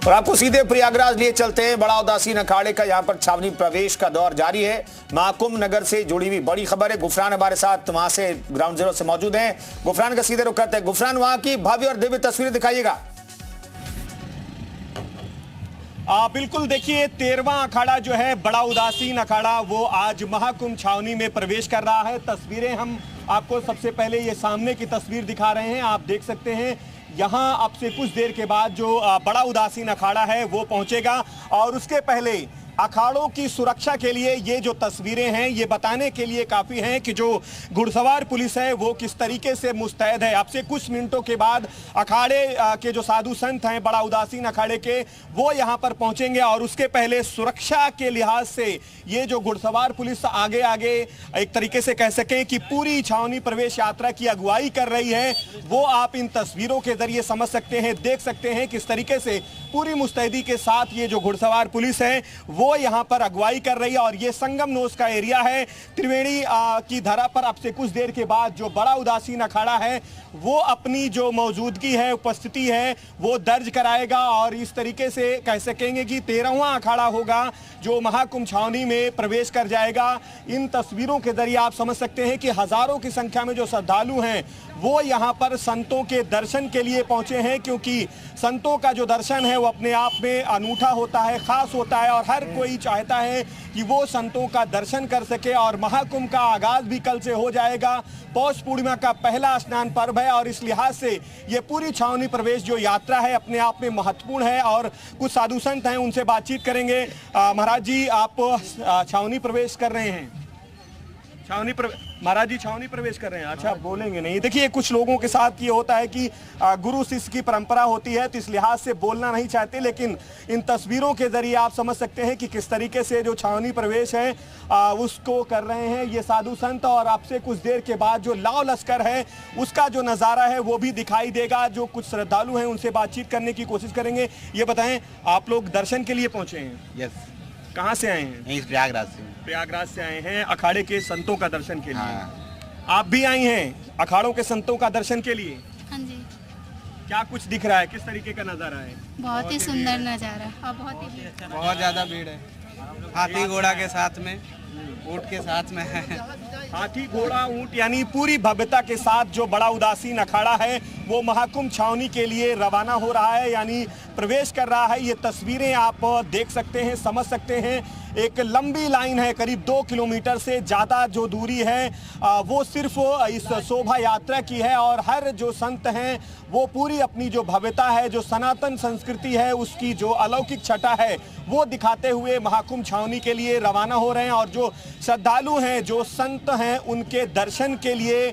और आपको सीधे प्रयागराज लिए चलते हैं। बड़ा उदासीन अखाड़े का यहां पर छावनी प्रवेश का दौर जारी है। महाकुंभ नगर से जुड़ी हुई बड़ी खबर है। गुफरान हमारे साथ वहां से ग्राउंड जीरो से मौजूद हैं। गुफरान का सीधे रुख करते हैं। गुफरान, वहां की भव्य और दिव्य तस्वीरें दिखाइएगा। बिल्कुल, देखिए 13वां अखाड़ा जो है बड़ा उदासीन अखाड़ा, वो आज महाकुंभ छावनी में प्रवेश कर रहा है। तस्वीरें हम आपको सबसे पहले ये सामने की तस्वीर दिखा रहे हैं। आप देख सकते हैं यहाँ अब से कुछ देर के बाद जो बड़ा उदासीन अखाड़ा है वो पहुंचेगा। और उसके पहले अखाड़ों की सुरक्षा के लिए ये जो तस्वीरें हैं ये बताने के लिए काफ़ी हैं कि जो घुड़सवार पुलिस है वो किस तरीके से मुस्तैद है। अब से कुछ मिनटों के बाद अखाड़े के जो साधु संत हैं बड़ा उदासीन अखाड़े के, वो यहाँ पर पहुँचेंगे। और उसके पहले सुरक्षा के लिहाज से ये जो घुड़सवार पुलिस आगे आगे एक तरीके से कह सकें कि पूरी छावनी प्रवेश यात्रा की अगुवाई कर रही है, वो आप इन तस्वीरों के जरिए समझ सकते हैं, देख सकते हैं किस तरीके से पूरी मुस्तैदी के साथ ये जो घुड़सवार पुलिस है वो यहाँ पर अगुवाई कर रही है। और ये संगम नोस का एरिया है। त्रिवेणी की धरा पर अब से कुछ देर के बाद जो बड़ा उदासीन अखाड़ा है वो अपनी जो मौजूदगी है, उपस्थिति है, वो दर्ज कराएगा। और इस तरीके से कह सकेंगे कि 13वां अखाड़ा होगा जो महाकुंभ छावनी में प्रवेश कर जाएगा। इन तस्वीरों के जरिए आप समझ सकते हैं कि हजारों की संख्या में जो श्रद्धालु हैं वो यहाँ पर संतों के दर्शन के लिए पहुंचे हैं, क्योंकि संतों का जो दर्शन है वो अपने आप में अनूठा होता है, खास होता है। और हर कोई चाहता है कि वो संतों का दर्शन कर सके। और महाकुंभ का आगाज भी कल से हो जाएगा। पौष पूर्णिमा का पहला स्नान पर्व है और इस लिहाज से ये पूरी छावनी प्रवेश जो यात्रा है अपने आप में महत्वपूर्ण है। और कुछ साधु संत हैं, उनसे बातचीत करेंगे। महाराज जी, आप छावनी प्रवेश कर रहे हैं? महाराज जी छावनी प्रवेश कर रहे हैं। अच्छा, आप बोलेंगे नहीं? देखिए, कुछ लोगों के साथ ये होता है कि गुरु शिष्य की परंपरा होती है, तो इस लिहाज से बोलना नहीं चाहते। लेकिन इन तस्वीरों के जरिए आप समझ सकते हैं कि किस तरीके से जो छावनी प्रवेश है उसको कर रहे हैं ये साधु संत। और आपसे कुछ देर के बाद जो लाव लश्कर है उसका जो नज़ारा है वो भी दिखाई देगा। जो कुछ श्रद्धालु हैं उनसे बातचीत करने की कोशिश करेंगे। ये बताएं, आप लोग दर्शन के लिए पहुंचे हैं? यस। कहाँ से आए हैं? प्रयागराज से। प्रयागराज से आए हैं अखाड़े के संतों का दर्शन के लिए। हाँ। आप भी आई हैं अखाड़ों के संतों का दर्शन के लिए? हाँ जी। क्या कुछ दिख रहा है, किस तरीके का नजारा है? बहुत ही सुंदर नज़ारा और बहुत ज़्यादा भीड़ है। हाथी घोड़ा के साथ में, ऊँट के साथ में है। हाथी घोड़ा ऊंट यानी पूरी भव्यता के साथ जो बड़ा उदासीन अखाड़ा है वो महाकुंभ छावनी के लिए रवाना हो रहा है, यानी प्रवेश कर रहा है। ये तस्वीरें आप देख सकते हैं, समझ सकते हैं। एक लंबी लाइन है, करीब 2 किलोमीटर से ज़्यादा जो दूरी है वो सिर्फ इस शोभा यात्रा की है। और हर जो संत हैं वो पूरी अपनी जो भव्यता है, जो सनातन संस्कृति है, उसकी जो अलौकिक छटा है वो दिखाते हुए महाकुंभ छावनी के लिए रवाना हो रहे हैं। और जो श्रद्धालु हैं, जो संत हैं, उनके दर्शन के लिए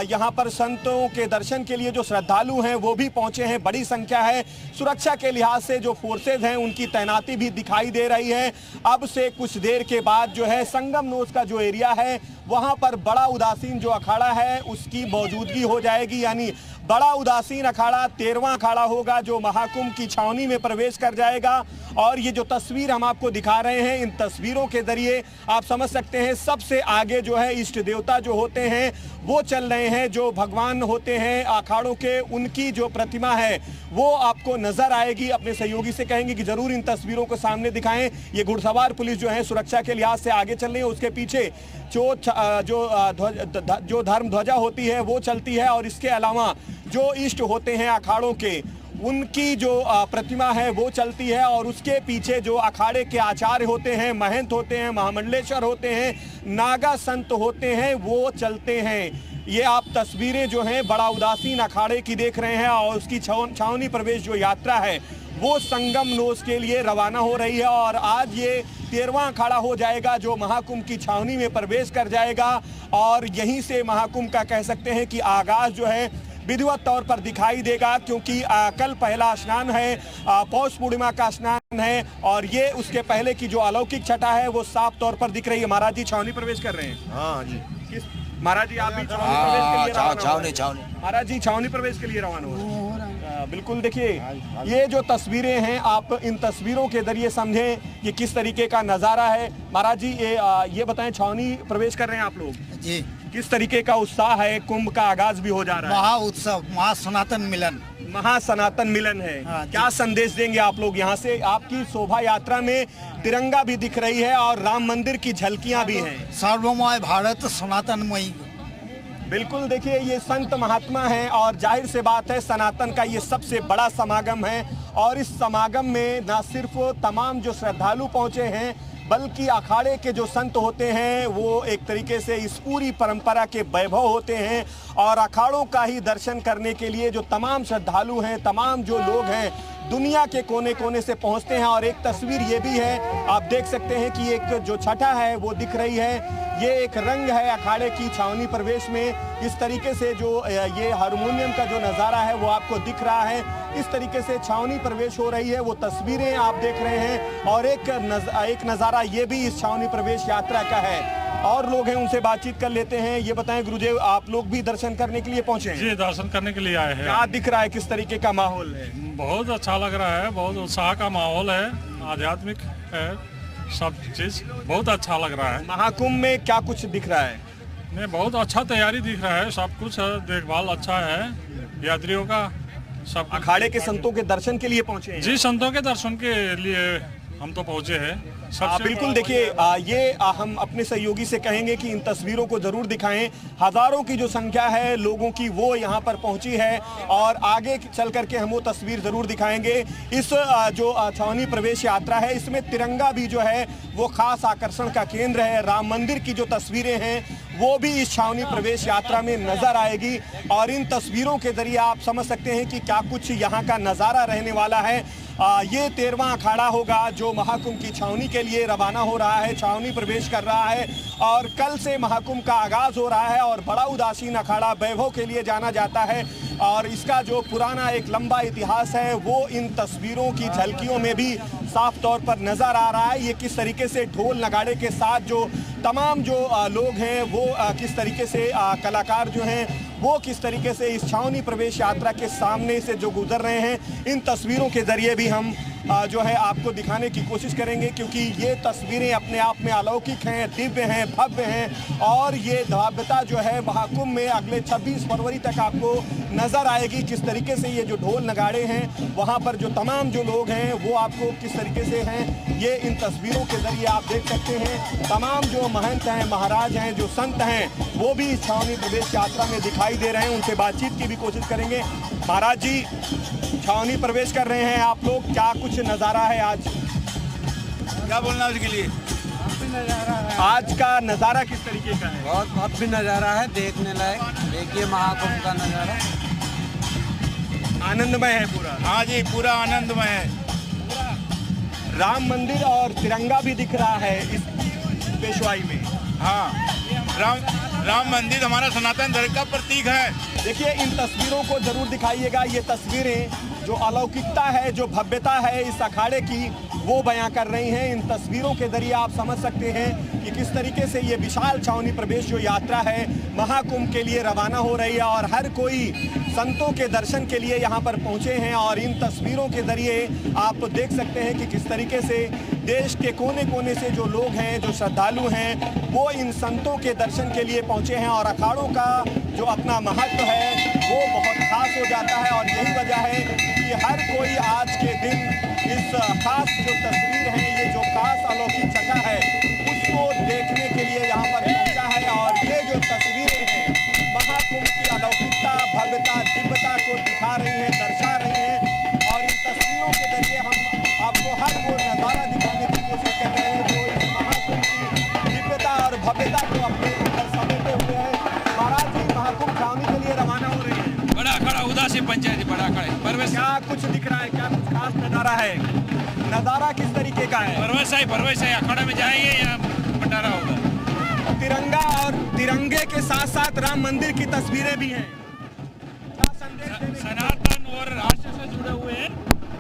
यहाँ पर संतों के दर्शन के लिए जो श्रद्धालु हैं वो भी पहुँचे हैं। बड़ी संख्या है। सुरक्षा के लिहाज से जो फोर्सेज हैं उनकी तैनाती भी दिखाई दे रही है। अब से कुछ देर के बाद जो है संगम नोस का जो एरिया है वहां पर बड़ा उदासीन जो अखाड़ा है उसकी मौजूदगी हो जाएगी। यानी बड़ा उदासीन अखाड़ा 13वां अखाड़ा होगा जो महाकुंभ की छावनी में प्रवेश कर जाएगा। और ये जो तस्वीर हम आपको दिखा रहे हैं, इन तस्वीरों के जरिए आप समझ सकते हैं सबसे आगे जो है इष्ट देवता जो होते हैं वो चल रहे हैं। जो भगवान होते हैं अखाड़ों के, उनकी जो प्रतिमा है वो आपको नजर आएगी। अपने सहयोगी से कहेंगे कि जरूर इन तस्वीरों को सामने दिखाएं। ये घुड़सवार पुलिस जो है सुरक्षा के लिहाज से आगे चल रही है। उसके पीछे जो धर्म ध्वजा होती है वो चलती है। और इसके अलावा जो इष्ट होते हैं अखाड़ों के, उनकी जो प्रतिमा है वो चलती है। और उसके पीछे जो अखाड़े के आचार्य होते हैं, महंत होते हैं, महामंडलेश्वर होते हैं, नागा संत होते हैं, वो चलते हैं। ये आप तस्वीरें जो हैं बड़ा उदासीन अखाड़े की देख रहे हैं। और उसकी छावनी प्रवेश जो यात्रा है वो संगम नोस के लिए रवाना हो रही है। और आज ये 13वां अखाड़ा हो जाएगा जो महाकुंभ की छावनी में प्रवेश कर जाएगा। और यहीं से महाकुंभ का कह सकते हैं कि आगाज जो है विधिवत तौर पर दिखाई देगा, क्योंकि कल पहला स्नान है, पौष पूर्णिमा का स्नान है। और ये उसके पहले की जो अलौकिक छटा है वो साफ तौर पर दिख रही है। महाराज जी छावनी प्रवेश कर रहे हैं? हाँ जी। किस महाराज जी, आप भी छावनी प्रवेश के लिए छावनी महाराज जी छावनी प्रवेश के लिए रवाना हो रहे हैं? बिल्कुल, देखिए ये जो तस्वीरें हैं आप इन तस्वीरों के जरिए समझें कि किस तरीके का नज़ारा है। महाराज जी ये बताएं, छावनी प्रवेश कर रहे हैं आप लोग जी, किस तरीके का उत्साह है? कुंभ का आगाज भी हो जा रहा है। महा उत्सव, महा सनातन मिलन महासनातन मिलन है। हाँ, क्या संदेश देंगे आप लोग यहाँ से? आपकी शोभा यात्रा में तिरंगा भी दिख रही है और राम मंदिर की झलकियां भी हैं। सर्वमय भारत सनातनमयी। बिल्कुल, देखिए ये संत महात्मा हैं और जाहिर से बात है सनातन का ये सबसे बड़ा समागम है और इस समागम में न सिर्फ तमाम जो श्रद्धालु पहुंचे हैं बल्कि अखाड़े के जो संत होते हैं वो एक तरीके से इस पूरी परंपरा के वैभव होते हैं और अखाड़ों का ही दर्शन करने के लिए जो तमाम श्रद्धालु हैं, तमाम जो लोग हैं दुनिया के कोने कोने से पहुंचते हैं। और एक तस्वीर ये भी है, आप देख सकते हैं कि एक जो छठा है वो दिख रही है, ये एक रंग है अखाड़े की छावनी प्रवेश में। इस तरीके से जो ये हारमोनियम का जो नज़ारा है वो आपको दिख रहा है, इस तरीके से छावनी प्रवेश हो रही है, वो तस्वीरें आप देख रहे हैं। और एक नज़ारा ये भी इस छावनी प्रवेश यात्रा का है और लोग हैं उनसे बातचीत कर लेते हैं। ये बताएं गुरुदेव, आप लोग भी दर्शन करने के लिए पहुंचे हैं? जी, दर्शन करने के लिए आए हैं। क्या दिख रहा है, किस तरीके का माहौल है? बहुत अच्छा लग रहा है, बहुत उत्साह का माहौल है, आध्यात्मिक है, सब चीज बहुत अच्छा लग रहा है। महाकुंभ में क्या कुछ दिख रहा है? नहीं, बहुत अच्छा तैयारी दिख रहा है, सब कुछ देखभाल अच्छा है यात्रियों का, सब। अखाड़े के संतों के दर्शन के लिए पहुंचे हैं? जी, संतों के दर्शन के लिए हम तो पहुंचे हैं। बिल्कुल, देखिए हम अपने सहयोगी से कहेंगे कि इन तस्वीरों को जरूर दिखाएं। हजारों की जो संख्या है लोगों की वो यहाँ पर पहुंची है और आगे चल करके हम वो तस्वीर जरूर दिखाएंगे। इस जो छावनी प्रवेश यात्रा है इसमें तिरंगा भी जो है वो खास आकर्षण का केंद्र है। राम मंदिर की जो तस्वीरें हैं वो भी इस छावनी प्रवेश यात्रा में नजर आएगी और इन तस्वीरों के जरिए आप समझ सकते हैं कि क्या कुछ यहाँ का नज़ारा रहने वाला है। ये 13वां अखाड़ा होगा जो महाकुंभ की छावनी के लिए रवाना हो रहा है, छावनी प्रवेश कर रहा है और कल से महाकुंभ का आगाज हो रहा है और बड़ा उदासीन अखाड़ा वैभव के लिए जाना जाता है और इसका जो पुराना एक लंबा इतिहास है वो इन तस्वीरों की झलकियों में भी साफ तौर पर नजर आ रहा है। ये किस तरीके से ढोल नगाड़े के साथ जो तमाम जो लोग हैं वो किस तरीके से कलाकार जो हैं वो किस तरीके से इस छावनी प्रवेश यात्रा के सामने से जो गुजर रहे हैं, इन तस्वीरों के जरिए भी हम जो है आपको दिखाने की कोशिश करेंगे क्योंकि ये तस्वीरें अपने आप में अलौकिक हैं, दिव्य हैं, भव्य हैं और ये भव्यता जो है महाकुंभ में अगले 26 फरवरी तक आपको नज़र आएगी। किस तरीके से ये जो ढोल नगाड़े हैं वहाँ पर जो तमाम जो लोग हैं वो आपको किस तरीके से हैं ये इन तस्वीरों के जरिए आप देख सकते हैं। तमाम जो महंत हैं, महाराज हैं, जो संत हैं वो भी इस छावनी प्रवेश यात्रा में दिखाई दे रहे हैं, उनसे बातचीत की भी कोशिश करेंगे। महाराज जी, छावनी प्रवेश कर रहे हैं आप लोग, क्या कुछ नज़ारा है आज? क्या बोलना उसके लिए? आज का नज़ारा किस तरीके का है? बहुत भव्य नज़ारा है, देखने लायक। देखिए महाकुंभ का नज़ारा आनंदमय है पूरा। हाँ जी, पूरा आनंदमय है। राम मंदिर और तिरंगा भी दिख रहा है इस पेशवाई में। हाँ, राम मंदिर हमारा सनातन धर्म का प्रतीक है। देखिए इन तस्वीरों को जरूर दिखाइएगा। ये तस्वीरें जो अलौकिकता है, जो भव्यता है इस अखाड़े की वो बयां कर रही हैं। इन तस्वीरों के जरिए आप समझ सकते हैं कि किस तरीके से ये विशाल छावनी प्रवेश जो यात्रा है महाकुंभ के लिए रवाना हो रही है और हर कोई संतों के दर्शन के लिए यहाँ पर पहुँचे हैं। और इन तस्वीरों के जरिए आप देख सकते हैं कि किस तरीके से देश के कोने कोने से जो लोग हैं, जो श्रद्धालु हैं वो इन संतों के दर्शन के लिए पहुँचे हैं और अखाड़ों का जो अपना महत्व है वो बहुत खास हो जाता है। और यही वजह है कि हर कोई आज के दिन इस खास जो तस्वीर है, ये जो खास अलौकिक जगह है उसको देखने के लिए यहाँ पर पहुँचा है। और ये जो तस्वीरें हैं महाकुंभ की अलौकिकता, भव्यता, दिव्यता को दिखा रही हैं, दर्शा रही हैं। और इन तस्वीरों के जरिए हम आपको हर वो नज़ारा दिखाने की कोशिश कर रहे हैं जो इस महाकुंभ की दिव्यता और भव्यता को अपने ऊपर समेटे हुए है। महाराज जी, महाकुंभ छावनी के लिए रवाना हो रही है। बड़ा अखाड़ा उदासी पंचायत बड़ा अखाड़ा परवेश। क्या कुछ दिख रहा है, क्या कुछ खास नज़ारा है? नज़ारा किस तरीके का है? परवेश है, अखाड़ा में जाएंगे या भंडारा होगा। तिरंगा और तिरंगे के साथ साथ राम मंदिर की तस्वीरें भी हैं। क्या संदेश देने की? सनातन और राष्ट्र से जुड़े हुए हैं,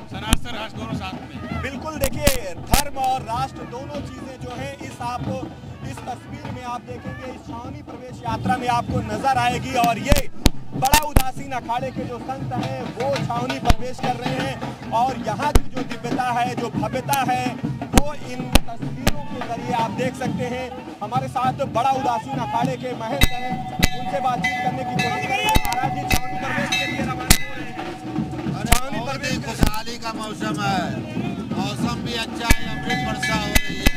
सनातन राष्ट्र दोनों साथ में। बिल्कुल, देखिए धर्म और राष्ट्र दोनों चीजें जो है इस तस्वीर में आप देखेंगे, इस छावनी प्रवेश यात्रा में आपको नजर आएगी। और ये बड़ा उदासीन अखाड़े के जो संत हैं वो छावनी प्रवेश कर रहे हैं और यहाँ की जो दिव्यता है, जो भव्यता है वो इन तस्वीरों के जरिए आप देख सकते हैं। हमारे साथ बड़ा उदासीन अखाड़े के महंत हैं, उनसे बातचीत करने की कोशिश करेंगे। महाराज जी, छावनी प्रवेश के लिए रवाना हो रहे हैं। खुशहाली का मौसम है, मौसम भी अच्छा है, अमृत वर्षा हो रही है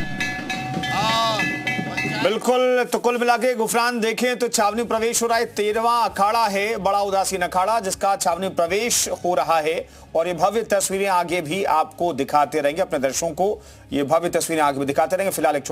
और बिल्कुल। तो कुल मिला के गुफरान देखें तो छावनी प्रवेश हो रहा है। 13वां अखाड़ा है बड़ा उदासीन अखाड़ा, जिसका छावनी प्रवेश हो रहा है और ये भव्य तस्वीरें आगे भी आपको दिखाते रहेंगे, अपने दर्शकों को ये भव्य तस्वीरें आगे भी दिखाते रहेंगे। फिलहाल एक